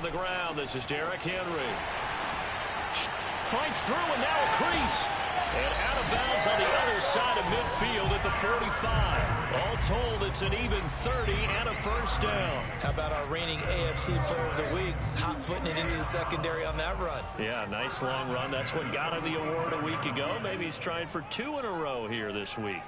On the ground, this is Derrick Henry. Fights through and now a crease. And out of bounds on the other side of midfield at the 45. All told, it's an even 30 and a first down. How about our reigning AFC Player of the Week, hot-footing it into the secondary on that run? Yeah, nice long run. That's what got him the award a week ago. Maybe he's trying for 2 in a row here this week.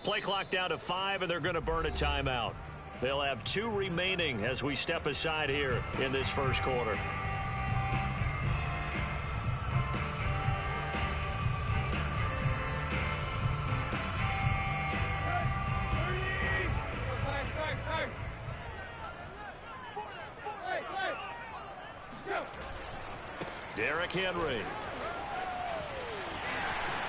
Play clock down to 5, and they're going to burn a timeout. They'll have 2 remaining as we step aside here in this first quarter. Derrick Henry.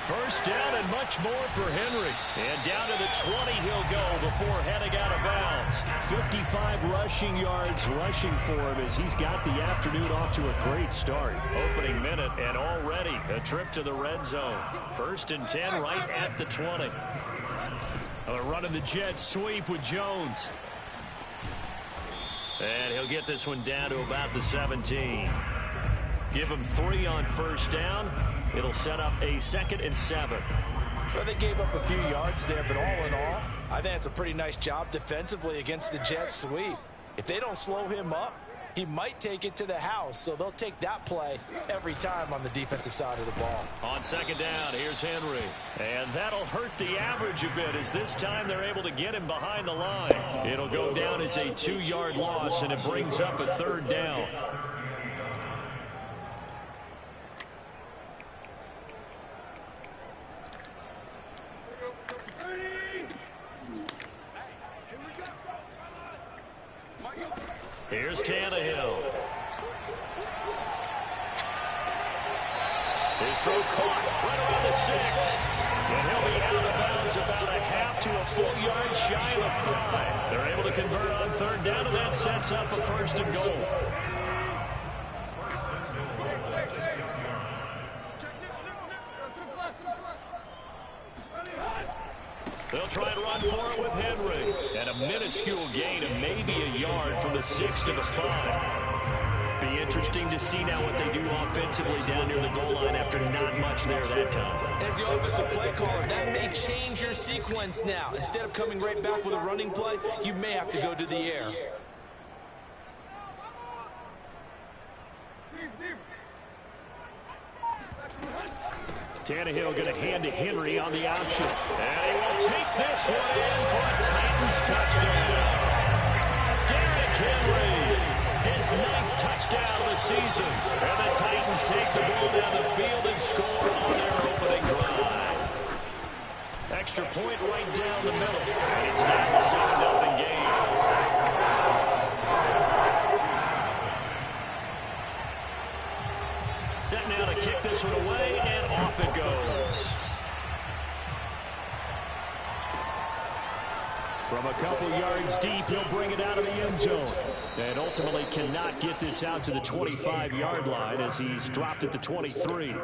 First down and much more for Henry. And down to the 20 he'll go before heading out of bounds. 55 rushing yards rushing for him as he's got the afternoon off to a great start. Opening minute and already a trip to the red zone. First and 10 right at the 20. Running the jet sweep with Jones. And he'll get this one down to about the 17. Give him 3 on first down. It'll set up a 2nd and 7. Well, they gave up a few yards there, but all in all, I think it's a pretty nice job defensively against the jet sweep. If they don't slow him up, he might take it to the house, so they'll take that play every time on the defensive side of the ball. On 2nd down, here's Henry. And that'll hurt the average a bit as this time they're able to get him behind the line. It'll go down as a 2-yard loss, and it brings up a 3rd down. Here's Tannehill. His throw caught right around the 6. And he'll be out of bounds about a half to a full yard shy of the 5. They're able to convert on 3rd down, and that sets up a 1st and goal. They'll try and run for it with Henry. And a minuscule gain of maybe a yard from the 6 to the 5. Be interesting to see now what they do offensively down near the goal line after not much there that time. As the offensive play caller, that may change your sequence now. Instead of coming right back with a running play, you may have to go to the air. Tannehill going to hand to Henry on the option. And he will take this one in for a Titans touchdown. Derrick Henry, his 9th touchdown of the season. And the Titans take the ball down the field and score on their opening drive. Extra point right down the middle. And it's now a 7-0 game. Set now to kick this one away, and off it goes. From a couple yards deep, he'll bring it out of the end zone. And ultimately cannot get this out to the 25-yard line as he's dropped at the 23.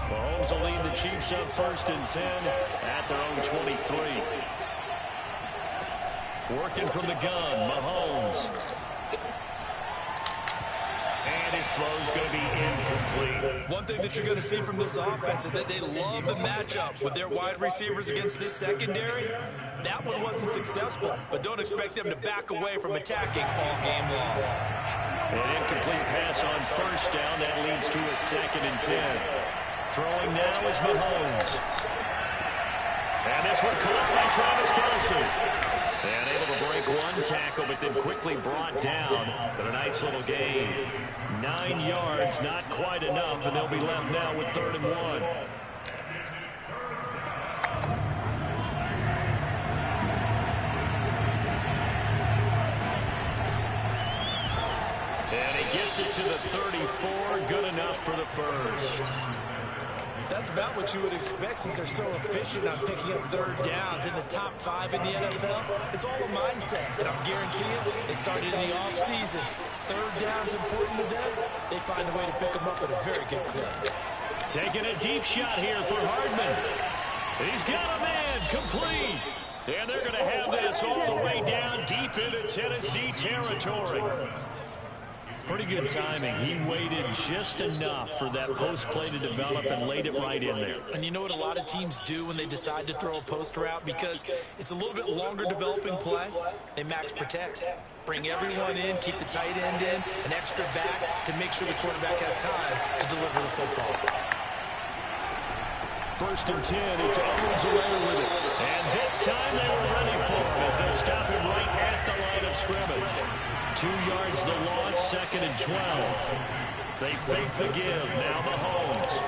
Mahomes will lead the Chiefs up 1st and 10 at their own 23. Working from the gun, Mahomes. And his throw's going to be incomplete. One thing that you're going to see from this offense is that they love the matchup with their wide receivers against this secondary. That one wasn't successful, but don't expect them to back away from attacking all game long. An incomplete pass on 1st down. That leads to a 2nd and 10. Throwing now is Mahomes. And this one caught by Travis Kelce. And able to break one tackle, but then quickly brought down. But a nice little gain. 9 yards, not quite enough, and they'll be left now with 3rd and 1. And he gets it to the 34. Good enough for the 1st. That's about what you would expect since they're so efficient on picking up third downs in the top 5 in the NFL. It's all a mindset, and I'll guarantee you, they started in the offseason. Third down's important to them. They find a way to pick them up at a very good clip. Taking a deep shot here for Hardman. He's got a man complete. And they're going to have this all the way down deep into Tennessee territory. Pretty good timing. He waited just enough for that post play to develop and laid it right in there. And you know what a lot of teams do when they decide to throw a post route? Because it's a little bit longer developing play. They max protect. Bring everyone in, keep the tight end in, an extra back to make sure the quarterback has time to deliver the football. 1st and 10, it's Owens away with it. And this time they were ready for him as they stop him right at the line of scrimmage. 2 yards the loss, 2nd and 12. They fake the give. Now Mahomes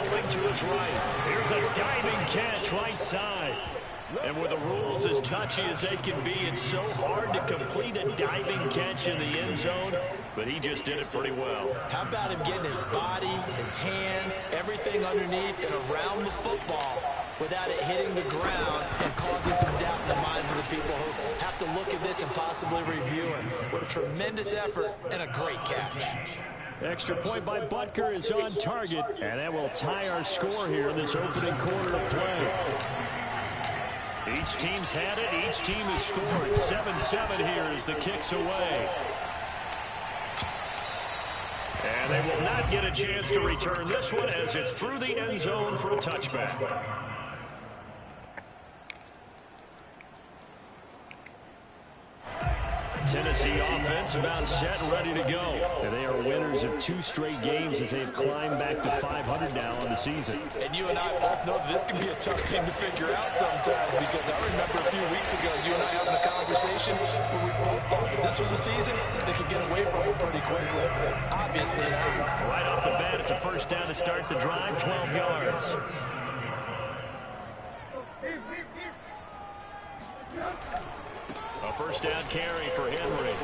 rolling to his right. Here's a diving catch right side. And with the rules as touchy as they can be, it's so hard to complete a diving catch in the end zone, but he just did it pretty well. How about him getting his body, his hands, everything underneath and around the football without it hitting the ground and causing some doubt in the minds of the people who have to look at this and possibly review it. What a tremendous effort and a great catch. Extra point by Butker is on target, and that will tie our score here in this opening quarter of play. Each team's had it. Each team has scored. 7-7 here as the kick's away. And they will not get a chance to return this one as it's through the end zone for a touchback. Tennessee offense about set and ready to go. And they are winners of 2 straight games as they've climbed back to 500 now on the season. And you and I both know that this can be a tough team to figure out sometimes, because I remember a few weeks ago you and I having a conversation where we both thought that this was a season they could get away from it pretty quickly. Obviously not. Right off the bat, it's a 1st down to start the drive, 12 yards. A 1st down carry for Henry.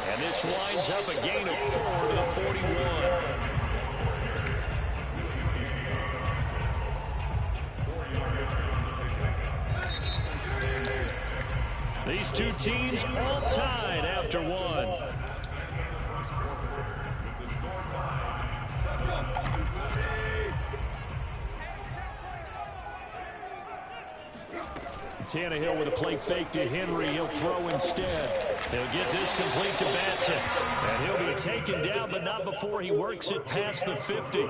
And this winds up a gain of 4 to the 41. These two teams all tied after one. Tannehill with a play fake to Henry. He'll throw instead. He'll get this complete to Batson. And he'll be taken down, but not before he works it past the 50.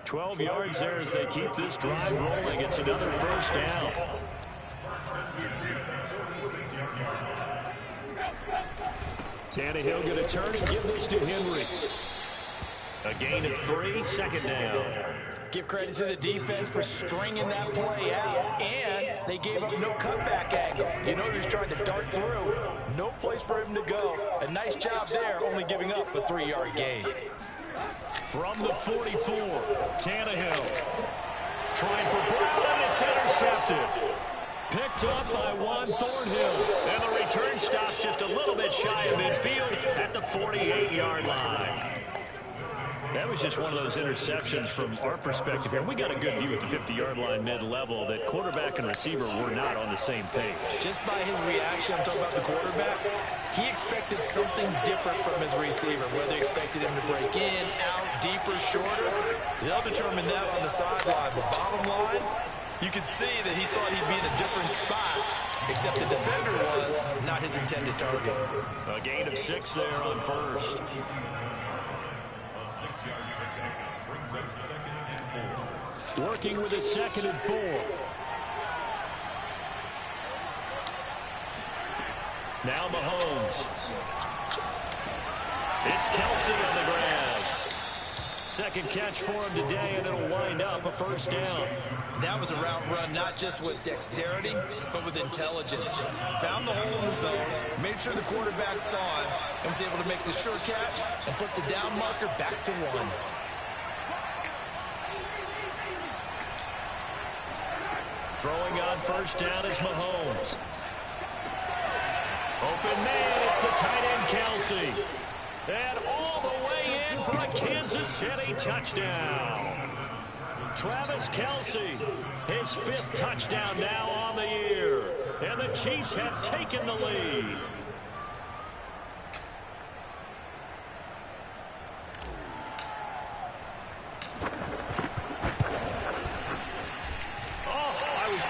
12 yards there as they keep this drive rolling. It's another 1st down. Tannehill going to turn and give this to Henry. A gain of 3, 2nd down. Give credit to the defense for stringing that play out, and they gave up no cutback angle. You know he's trying to dart through. No place for him to go. A nice job there, only giving up a 3-yard gain. From the 44, Tannehill. Trying for Bryan, and it's intercepted. Picked up by Juan Thornhill. And the return stops just a little bit shy of midfield at the 48-yard line. That was just one of those interceptions from our perspective here. We got a good view at the 50-yard line mid-level that quarterback and receiver were not on the same page. Just by his reaction, I'm talking about the quarterback, he expected something different from his receiver, whether he expected him to break in, out, deeper, shorter. They'll determine that on the sideline. But bottom line, you could see that he thought he'd be in a different spot, except the defender was not his intended target. A gain of 6 there on 1st. Working with a 2nd and 4. Now Mahomes. It's Kelsey on the ground. 2nd catch for him today, and it'll wind up a 1st down. That was a route run not just with dexterity, but with intelligence. Found the hole in the zone, made sure the quarterback saw him, and was able to make the sure catch and put the down marker back to 1. Throwing on 1st down is Mahomes. Open man, it's the tight end Kelsey. And all the way in for a Kansas City touchdown. Travis Kelce, his 5th touchdown now on the year. And the Chiefs have taken the lead.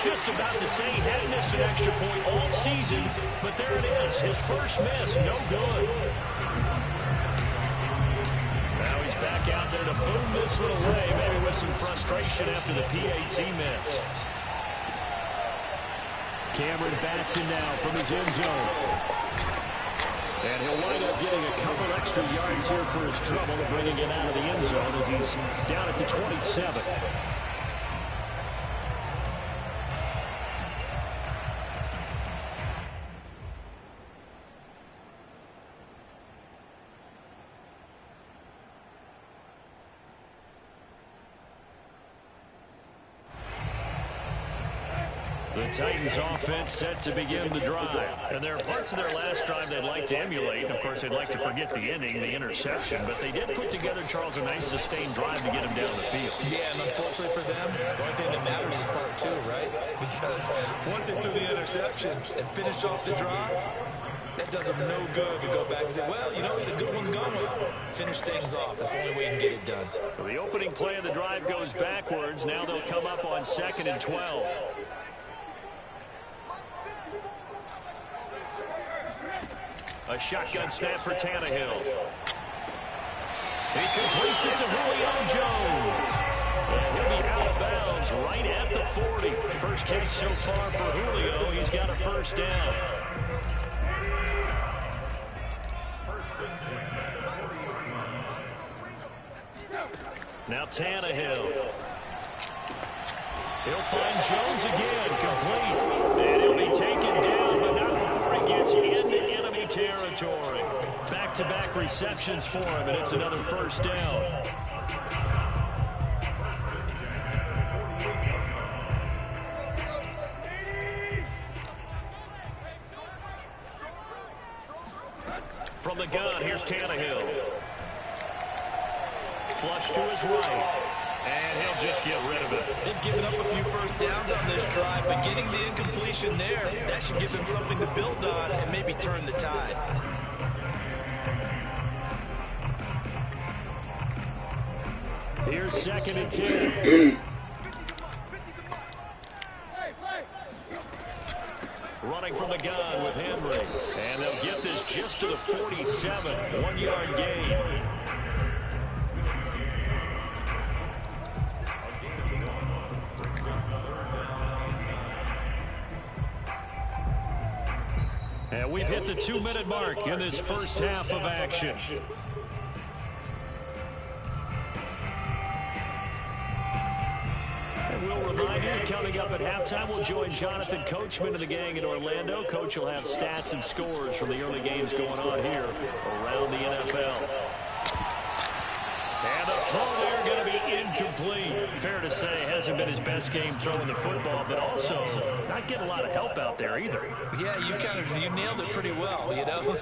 Just about to say he hadn't missed an extra point all season, but there it is. His first miss, no good. Now he's back out there to boom this one away, maybe with some frustration after the PAT miss. Cameron Batson now from his end zone. And he'll wind up getting a couple extra yards here for his trouble, bringing it out of the end zone as he's down at the 27. The Titans offense set to begin the drive. And there are parts of their last drive they'd like to emulate. Of course, they'd like to forget the ending, the interception. But they did put together, Charles, a nice sustained drive to get him down the field. Yeah, and unfortunately for them, the only thing that matters is part 2, right? Because once they threw the interception and finished off the drive, that does them no good to go back and say, well, you know, we had a good one going. Finish things off. That's the only way you can get it done. So the opening play of the drive goes backwards. Now they'll come up on 2nd and 12. A shotgun snap for Tannehill. He completes it to Julio Jones. And he'll be out of bounds right at the 40. First catch so far for Julio. He's got a first down. Now Tannehill. He'll find Jones again, complete. And he'll be taken down, but not before he gets into enemy territory. Back-to-back receptions for him, and it's another first down. From the gun, here's Tannehill. Flush to his right. And he'll just get rid of it. They've given up a few first downs on this drive, but getting the incompletion there, that should give them something to build on and maybe turn the tide. Here's 2nd and 10. Running from the gun with Henry. And they'll get this just to the 47. 1-yard gain. And we've hit the 2-minute mark in this first half of action. And we'll remind you, coming up at halftime, we'll join Jonathan Coachman and the gang in Orlando. Coach will have stats and scores from the early games going on here around the NFL. And the throw there going to be incomplete. Fair to say, hasn't been his best game throwing the football, but also not getting a lot of help out there either. Yeah, you nailed it pretty well, you know.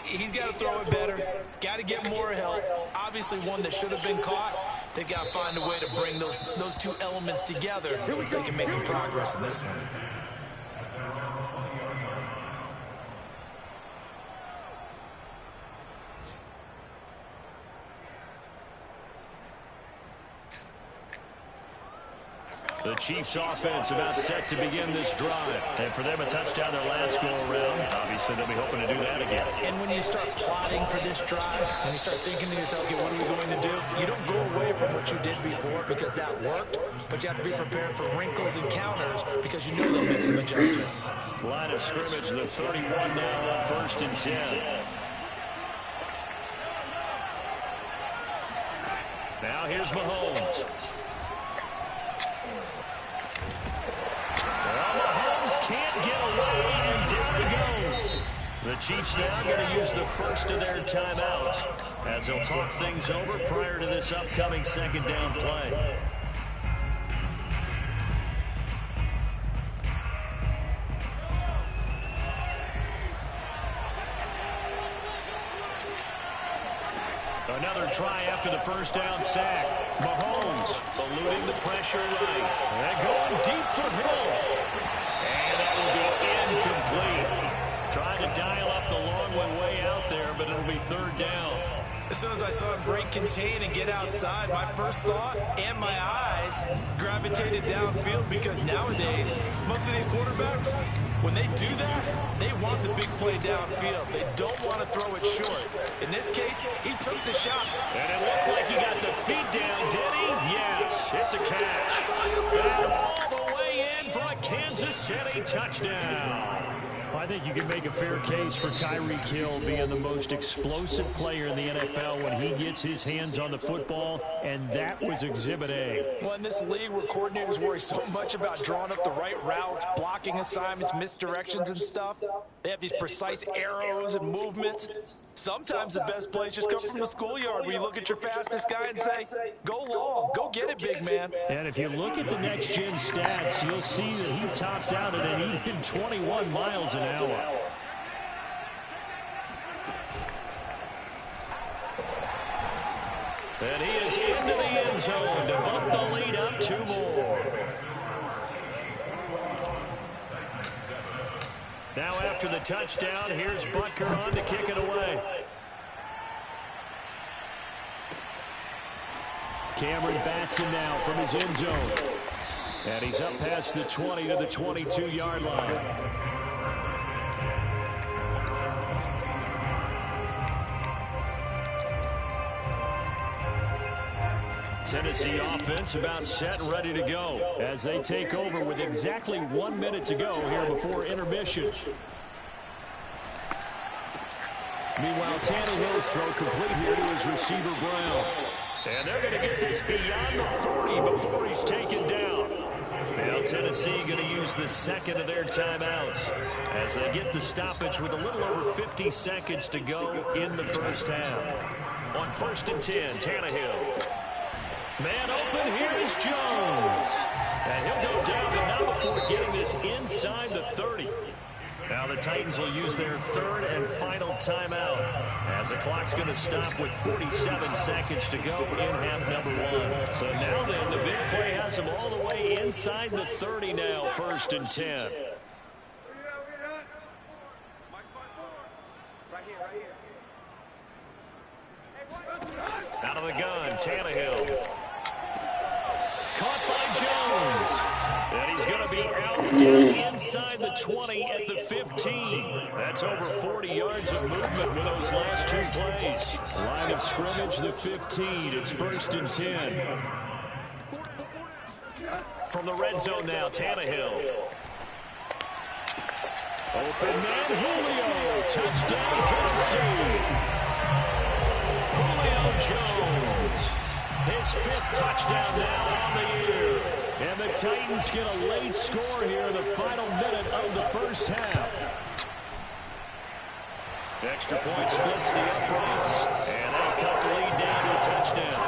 He's got to throw it better. Got to get more help. Obviously one that should have been caught. They got to find a way to bring those two elements together so they can make some progress in this one. The Chiefs offense about set to begin this drive. And for them, a touchdown their last go-around. Obviously, they'll be hoping to do that again. And when you start plotting for this drive, when you start thinking to yourself, okay, what are we going to do? You don't go away from what you did before because that worked, but you have to be prepared for wrinkles and counters because you know they'll make some adjustments. Line of scrimmage, the 31 now on 1st and 10. Now here's Mahomes. Can't get away, and down he goes. The Chiefs now going to use the first of their timeouts as they'll talk things over prior to this upcoming 2nd down play. Another try after the first down sack. Mahomes eluding the pressure right. And going deep for Hill. And that will be incomplete. Trying to dial up the long way out there, but it'll be third down. As soon as I saw him break contain and get outside, my first thought and my eyes gravitated downfield, because nowadays, most of these quarterbacks, when they do that, they want the big play downfield. They don't want to throw it short. In this case, he took the shot. And it looked like he got the feet down, did he? Yes, it's a catch. And all the way in for a Kansas City touchdown. I think you can make a fair case for Tyreek Hill being the most explosive player in the NFL when he gets his hands on the football, and that was Exhibit A. Well, in this league where coordinators worry so much about drawing up the right routes, blocking assignments, misdirections and stuff, they have these precise arrows and movements. Sometimes the best plays just come from the schoolyard, where you look at your fastest guy and say, go long, go get it, big man. And if you look at the next-gen stats, you'll see that he topped out at an even 21 miles an hour. And he is into the end zone to bump the lead up 2 more. Now after the touchdown, here's Butker on to kick it away. Cameron Batson now from his end zone. And he's up past the 20 to the 22-yard line. Tennessee offense about set and ready to go as they take over with exactly 1 minute to go here before intermission. Meanwhile, Tannehill's throw complete here to his receiver, Bryan. And they're going to get this beyond the 40 before he's taken down. Now Tennessee going to use the second of their timeouts as they get the stoppage with a little over 50 seconds to go in the first half. On 1st and 10, Tannehill. Man open, here is Jones. And he'll go down, but not before getting this inside the 30. Now the Titans will use their third and final timeout as the clock's going to stop with 47 seconds to go in half number 1. So now then, the big play has them all the way inside the 30 now, 1st and 10. Out of the gun, Tannehill. Caught by Jones. And he's going to be out down inside the 20 at the 15. That's over 40 yards of movement with those last 2 plays. Line of scrimmage, the 15. It's 1st and 10. From the red zone now, Tannehill. Open man, Julio. Touchdown, Tennessee. Julio Jones. His 5th touchdown now on the year. And the Titans get a late score here in the final minute of the first half. Extra point splits the uprights. And they'll cut the lead down to a touchdown.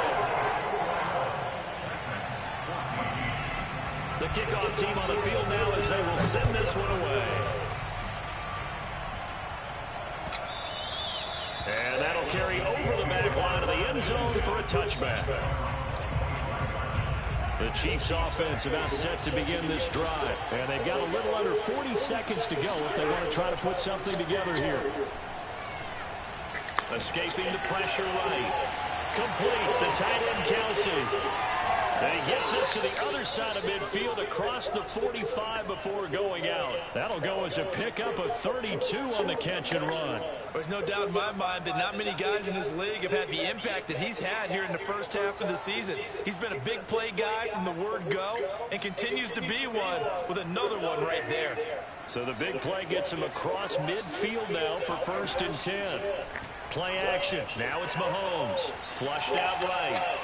The kickoff team on the field now as they will send this one away. And that'll carry over the back line of the end zone for a touchback. The Chiefs offense about set to begin this drive. And they've got a little under 40 seconds to go if they want to try to put something together here. Escaping the pressure right. Complete. The tight end Kelsey. And he gets us to the other side of midfield across the 45 before going out. That'll go as a pickup of 32 on the catch and run. There's no doubt in my mind that not many guys in this league have had the impact that he's had here in the first half of the season. He's been a big play guy from the word go and continues to be one with another one right there. So the big play gets him across midfield now for 1st and 10. Play action. Now it's Mahomes. Flushed out right.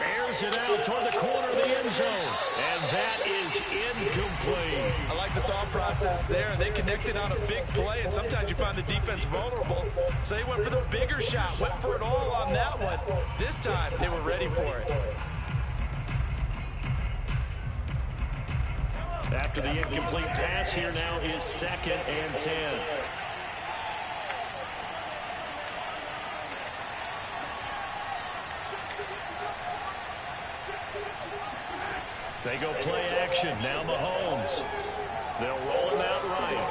Airs it out toward the corner of the end zone. And that is incomplete. I like the thought process there. They connected on a big play, and sometimes you find the defense vulnerable. So they went for the bigger shot, went for it all on that one. This time, they were ready for it. After the incomplete pass, here now is 2nd and 10. They go play action. Now Mahomes. They'll roll him out right.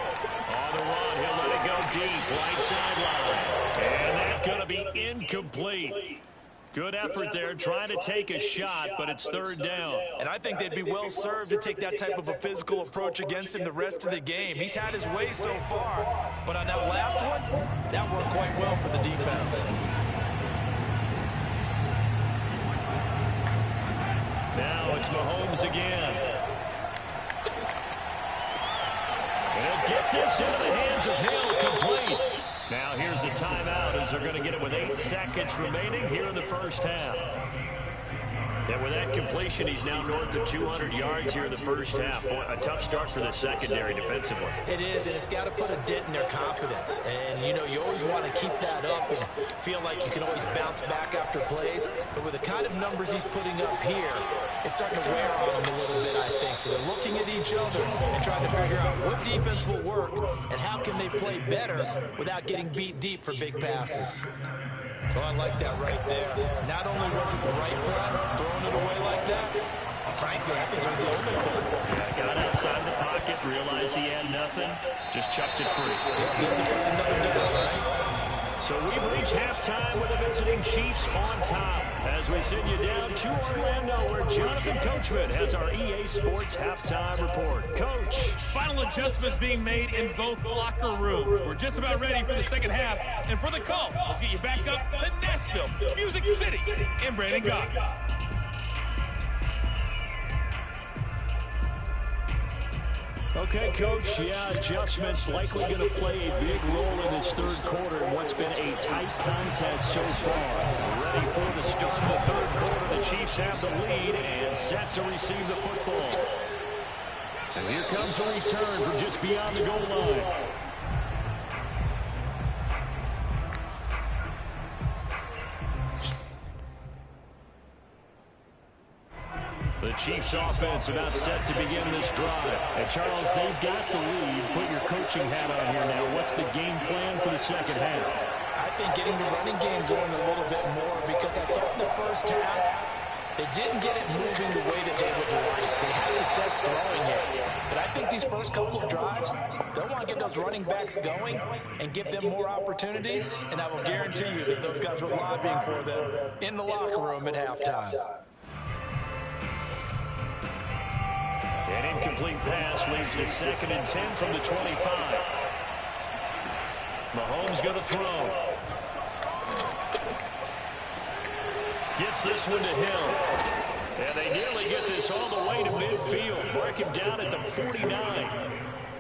On the run, he'll let it go deep. Right sideline. And that's going to be incomplete. Good effort there, trying to take a shot, but it's third down. And I think they'd be well served to take that type of a physical approach against him the rest of the game. He's had his way so far, but on that last one, that worked quite well for the defense. Now it's Mahomes again. And he'll get this into the hands of Hill, complete. Now here's a timeout as they're going to get it with 8 seconds remaining here in the first half. And with that completion, he's now north of 200 yards here in the first half. Boy, a tough start for the secondary defensively. It is, and it's got to put a dent in their confidence. And, you know, you always want to keep that up and feel like you can always bounce back after plays. But with the kind of numbers he's putting up here, it's starting to wear on them a little bit, I think. So they're looking at each other and trying to figure out what defense will work and how can they play better without getting beat deep for big passes. So I like that right there. Not only was it the right play, throwing it away like that, frankly, I think it was the only play. Yeah, got outside the pocket, realized he had nothing, just chucked it free. Yeah, he had to find another down, right? So we've reached halftime with the visiting Chiefs on top as we send you down to Orlando where Jonathan Coachman has our EA Sports halftime report. Coach. Final adjustments being made in both locker rooms. We're just about ready for the second half. And for the call, let's get you back up to Nashville, Music City, and Brandon God. Okay, Coach, yeah, adjustments likely going to play a big role in this third quarter in what's been a tight contest so far. Ready for the start of the third quarter. The Chiefs have the lead and set to receive the football. And here comes a return from just beyond the goal line. The Chiefs offense about set to begin this drive. And Charles, they've got the lead. Put your coaching hat on here now. What's the game plan for the second half? I think getting the running game going a little bit more because I thought in the first half they didn't get it moving the way that they would like. They had success throwing it. But I think these first couple of drives, they'll want to get those running backs going and give them more opportunities. And I will guarantee you that those guys were lobbying for them in the locker room at halftime. An incomplete pass leads to 2nd and 10 from the 25. Mahomes going to throw. Gets this one to Hill. And they nearly get this all the way to midfield. Mark him down at the 49.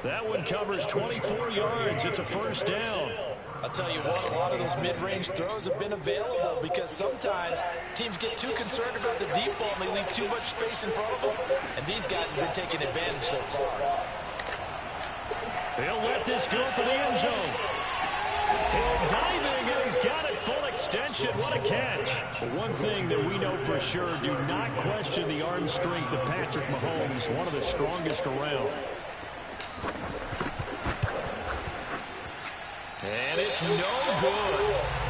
That one covers 24 yards. It's a first down. I'll tell you what, a lot of those mid-range throws have been available because sometimes teams get too concerned about the deep ball and they leave too much space in front of them. And these guys have been taking advantage so far. They'll let this go for the end zone. Hill diving, and he's got it full extension. What a catch. One thing that we know for sure, do not question the arm strength of Patrick Mahomes, one of the strongest around. And it's no good.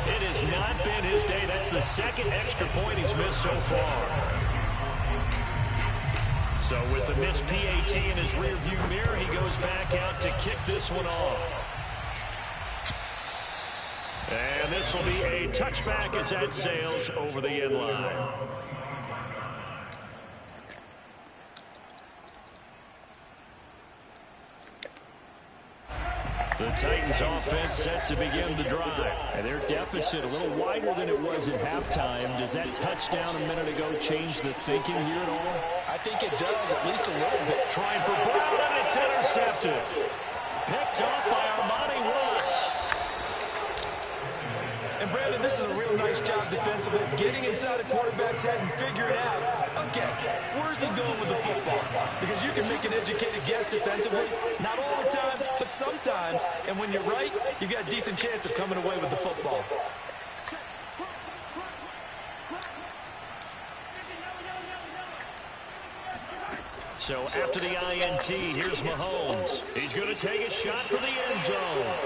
It has not been his day. That's the second extra point he's missed so far. So with the missed PAT in his rearview mirror, he goes back out to kick this one off. And this will be a touchback as that sails over the end line. The Titans offense set to begin the drive. And their deficit a little wider than it was at halftime. Does that touchdown a minute ago change the thinking here at all? I think it does, at least a little bit. Trying for Brown, and it's intercepted. Picked off by Armani Watts. And Brandon, this is a real nice job defensively. It's getting inside a quarterback's head and figuring out, okay, where's he going with the football? Because you can make an educated guess defensively. Not all the time, but sometimes. And when you're right, you've got a decent chance of coming away with the football. So after the INT, here's Mahomes. He's going to take a shot for the end zone.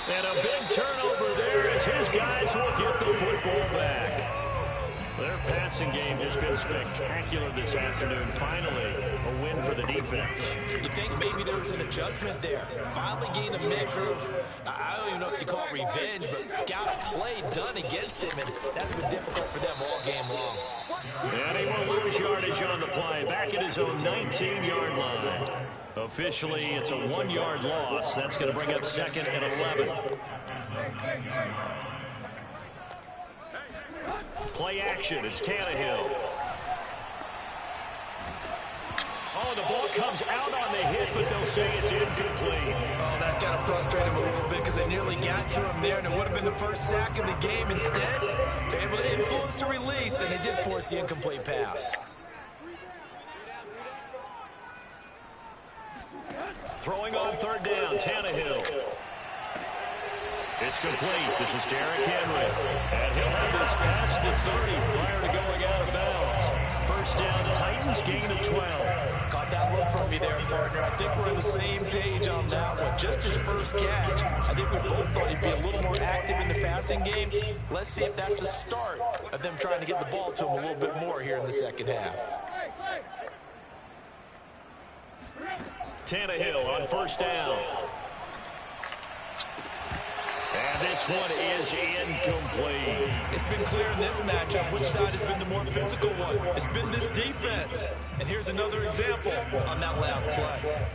And a big turnover there as his guys will get the football back. Their passing game has been spectacular this afternoon. Finally, a win for the defense. You think maybe there was an adjustment there. Finally gained a measure of, I don't even know if you call it revenge, but got a play done against him, and that's been difficult for them all game long. And he will lose yardage on the play. Back at his own 19-yard line. Officially, it's a 1-yard loss. That's going to bring up 2nd and 11. Play action. It's Tannehill. Oh, the ball comes out on the hit, but they'll say it's incomplete. Oh, that's got to frustrate him a little bit because they nearly got to him there, and it would have been the first sack of the game. Instead, they're able to influence the release, and they did force the incomplete pass. Throwing on 3rd down, Tannehill. It's complete. This is Derrick Henry. And he'll have this past the 30 prior to going out of bounds. 1st down, Titans, gain of 12. Caught that look from me there, partner. I think we're on the same page on that one. Just his first catch. I think we both thought he'd be a little more active in the passing game. Let's see if that's the start of them trying to get the ball to him a little bit more here in the second half. Tannehill on 1st down. And this one is incomplete. It's been clear in this matchup which side has been the more physical one. It's been this defense. And here's another example on that last play.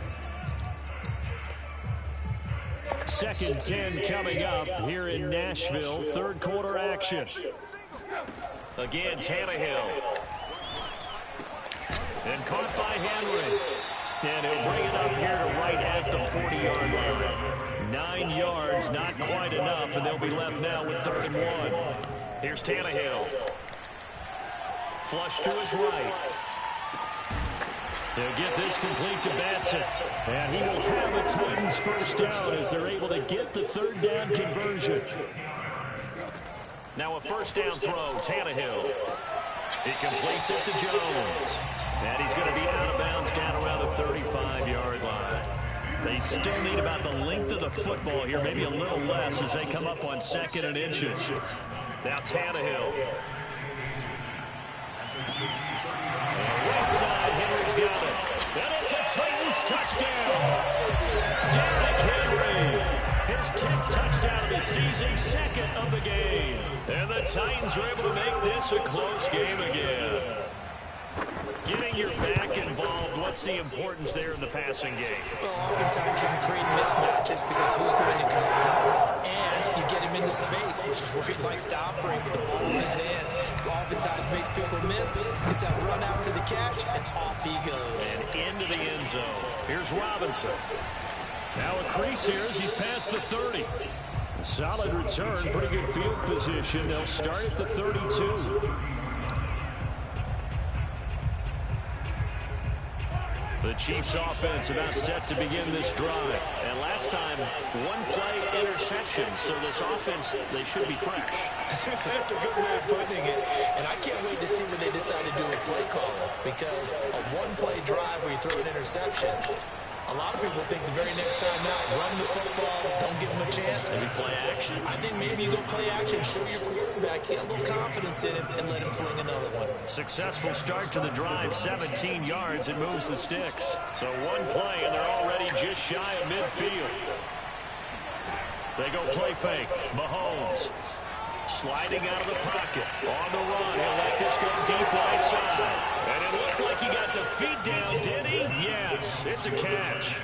2nd 10 coming up here in Nashville. 3rd quarter action. Again, Tannehill. And caught by Henry. And he'll bring it up here to right at the 40-yard line. 9 yards, not quite enough, and they'll be left now with 3rd and 1. Here's Tannehill. Flush to his right. They'll get this complete to Batson. And he will have a Titans 1st down as they're able to get the 3rd down conversion. Now a 1st down throw, Tannehill. He completes it to Jones. And he's going to be out of bounds down around the 35-yard line. They still need about the length of the football here, maybe a little less as they come up on 2nd and inches. Now Tannehill. Right side, Henry's got it. And it's a Titans touchdown. Derrick Henry. His 10th touchdown of the season, 2nd of the game. And the Titans are able to make this a close game again. Getting your back involved, what's the importance there in the passing game? Well, oftentimes you can create mismatches because who's going to cover, and you get him into space, which is where he likes to operate with the ball in his hands. Oftentimes makes people miss, gets that run after the catch, and off he goes. And into the end zone. Here's Robinson. Now a crease here as he's past the 30. Solid return, pretty good field position. They'll start at the 32. The Chiefs offense about set to begin this drive. And last time, 1-play interception. So this offense, they should be fresh. That's a good way of putting it. And I can't wait to see what they decide to do with play calling. Because a 1-play drive where you throw an interception, a lot of people think the very next time out, run the football, don't give them a chance. Maybe play action. I think maybe you go play action, show your quarterback, get a little confidence in him, and let him fling another one. Successful start to the drive, 17 yards, and moves the sticks. So 1 play, and they're already just shy of midfield. They go play fake. Mahomes sliding out of the pocket. On the run, he'll let this go deep right side. And it looked like he got the feet down, did he? Yes, it's a catch.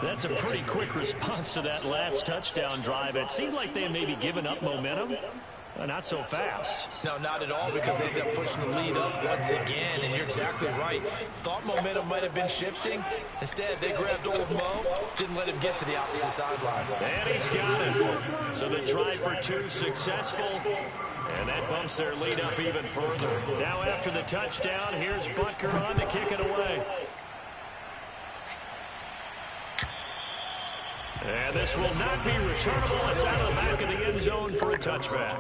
That's a pretty quick response to that last touchdown drive. It seemed like they may be giving up momentum. Not so fast. No, not at all, because they ended up pushing the lead up once again, and you're exactly right. Thought momentum might have been shifting. Instead, they grabbed old Mo, didn't let him get to the opposite sideline. And he's got it. So the try for 2 successful, and that bumps their lead up even further. Now after the touchdown, here's Butker on to kick it away. And this will not be returnable. It's out of the back of the end zone for a touchback.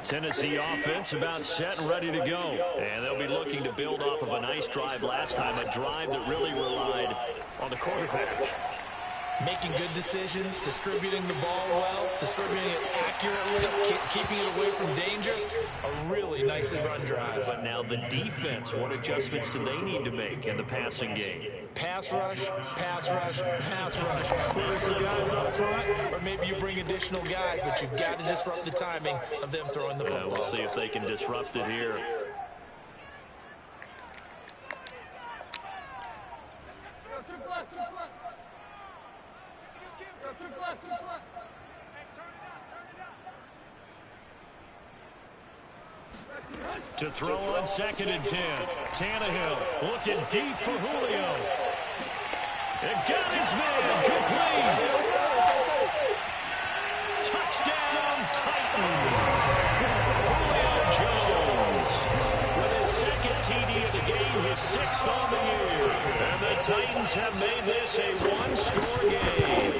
Tennessee offense about set and ready to go. And they'll be looking to build off of a nice drive last time, a drive that really relied on the quarterback. Making good decisions, distributing the ball well, distributing it accurately, keeping it away from danger. A really nice run drive. But now the defense, what adjustments do they need to make in the passing game? Pass rush, pass rush, pass rush. Whether it's the guys up front or maybe you bring additional guys, but you've got to disrupt the timing of them throwing the football. We'll see if they can disrupt it here. To throw on 2nd and 10. Tannehill looking deep for Julio. And got his man complete. Touchdown Titans. Julio Jones with his 2nd TD of the game, his 6th on the year. And the Titans have made this a one-score game.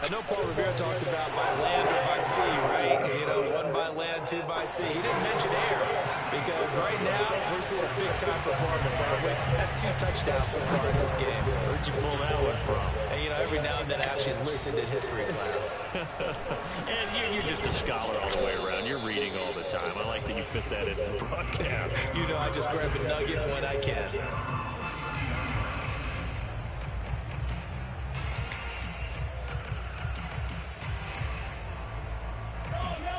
I know Paul Revere talked about by land or by sea, right? You know, 1 by land, 2 by sea. He didn't mention air because right now we're seeing a big-time performance, aren't we? That's 2 touchdowns so far in this game. Where'd you pull that one from? And, you know, every now and then I actually listened in history class. And you're just a scholar all the way around. You're reading all the time. I like that you fit that into the broadcast. You know, I just grab a nugget when I can.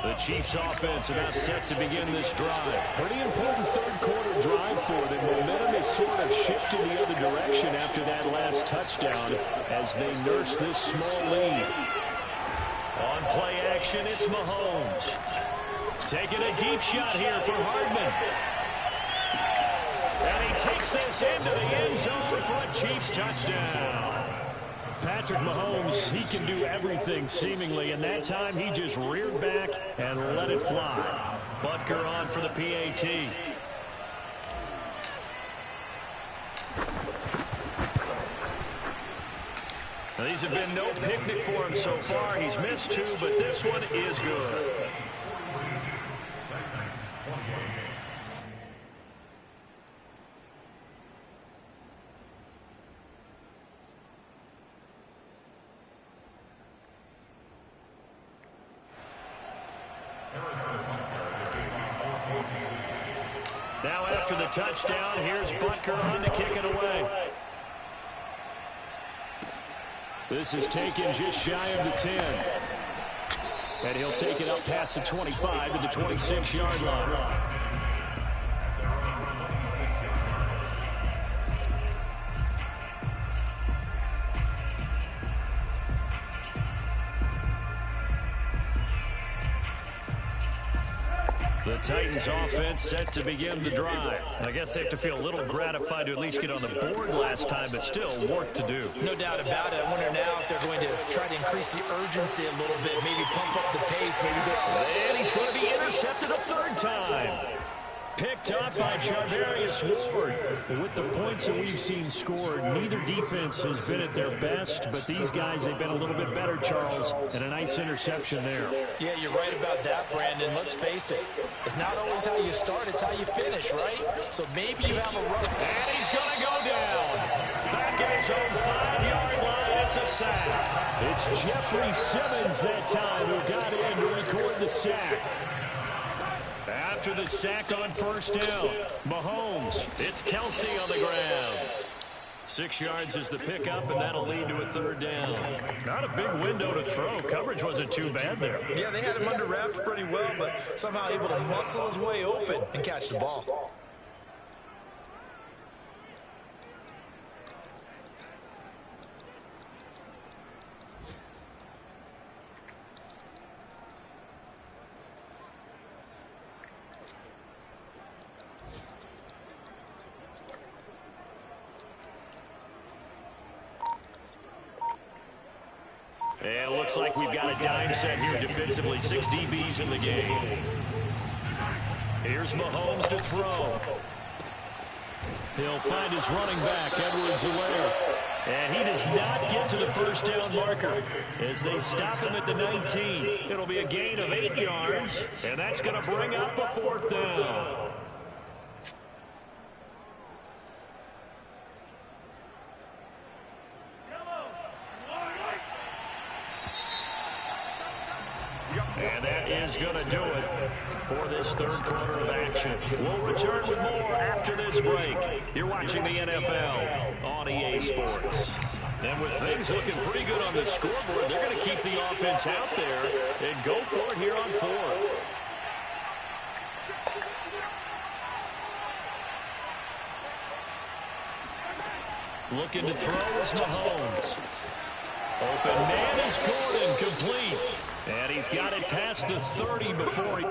The Chiefs offense about set to begin this drive. Pretty important third-quarter drive for them. Momentum has sort of shifted the other direction after that last touchdown as they nurse this small lead. On play action, it's Mahomes. Taking a deep shot here for Hardman. And he takes this into the end zone for a Chiefs touchdown. Patrick Mahomes, he can do everything seemingly, and that time he just reared back and let it fly. Butker on for the PAT. Now, these have been no picnic for him so far. He's missed 2, but this one is good. Now after the touchdown, here's Butker on to kick it away. This is taken just shy of the 10. And he'll take it up past the 25 to the 26-yard line. The Titans offense set to begin the drive. I guess they have to feel a little gratified to at least get on the board last time, but still work to do. No doubt about it. I wonder now if they're going to try to increase the urgency a little bit, maybe pump up the pace, maybe go. And he's going to be intercepted a 3rd time. Picked up by Charvarius Ward. With the points that we've seen scored, neither defense has been at their best, but these guys, they've been a little bit better, Charles, and a nice interception there. Yeah, you're right about that, Brandon. Let's face it. It's not always how you start, it's how you finish, right? So maybe you have a rough. And he's going to go down. Back at his own 5-yard line, it's a sack. It's Jeffrey Simmons that time who got in to record the sack. After the sack on 1st down, Mahomes, it's Kelsey on the ground. 6 yards is the pickup, and that'll lead to a 3rd down. Not a big window to throw. Coverage wasn't too bad there. Yeah, they had him under wraps pretty well, but somehow able to muscle his way open and catch the ball. And it looks like we've got a dime set here defensively. 6 DBs in the game. Here's Mahomes to throw. He'll find his running back, Edwards-Helaire. And he does not get to the first down marker as they stop him at the 19. It'll be a gain of 8 yards, and that's going to bring up a 4th down. And that is going to do it for this 3rd quarter of action. We'll return with more after this break. You're watching the NFL on EA Sports. And with things looking pretty good on the scoreboard, they're going to keep the offense out there and go for it here on 4th. Looking to throw is Mahomes. Open man is Gordon, complete. And he's got it past the 30 before he...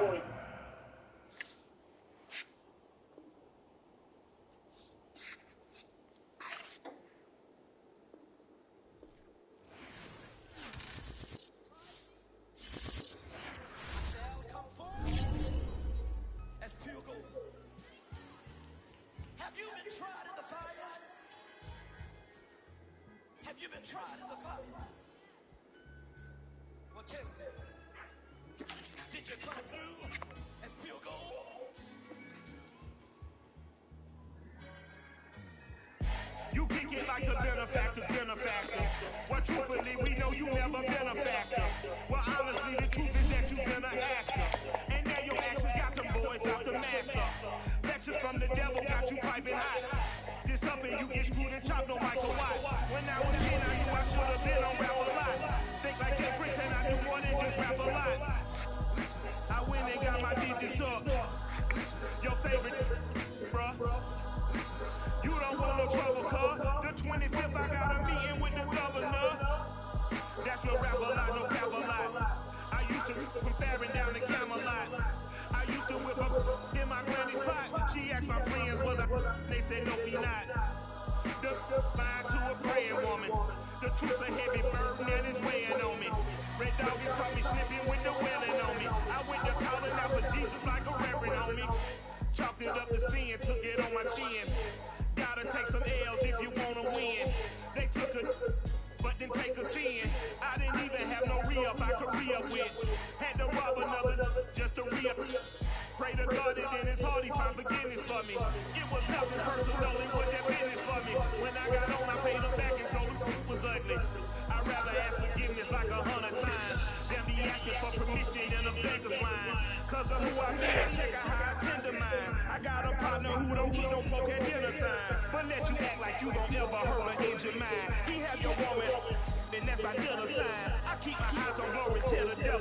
You kick it like the benefactor's benefactor. Well, truthfully, we know you never been a factor. Well, honestly, the truth is that you've been an actor. And now your actions got them boys got the mass up. Lectures from the devil got you piping hot. This up and you get screwed and chopped on Michael Watts. When I was 10, I knew I should have been on rap a lot. Think like Jay Prince and I do more than just rap a lot. I went and got my digits up. Your favorite, bruh. You don't want no trouble, cuz. The 25th, I got a meeting with the governor. That's your rap a lot, no cap a lot. I used to from Farron down to Camelot. I used to whip up in my granny's pot. She asked my friends, was I? They said, no, we not. The fine to a praying woman. The truth's a heavy burden and it's weighing on me. Red doggies caught me slipping with the wailing on me. I went to calling out for Jesus like a reverend on me. Chalked it up to sin, took it on my chin. Gotta take some L's if you wanna win. They took a, but didn't take a sin. I didn't even have no re-up I could re-up with. Had to rob another just to re-up. Pray to God and in his heart he found forgiveness for me. It was nothing personal, it was just business for me. When I got on, I paid him back and told him it was ugly. I'd rather ask forgiveness like 100 times than be asking for permission in a beggar's line. Cause of who I met, check out how I tend to mine. I got a partner who don't eat no pork at dinner time, but let you act like you don't ever hurt or injure mine. He have your woman, and that's by dinner time. I keep my eyes on glory till the devil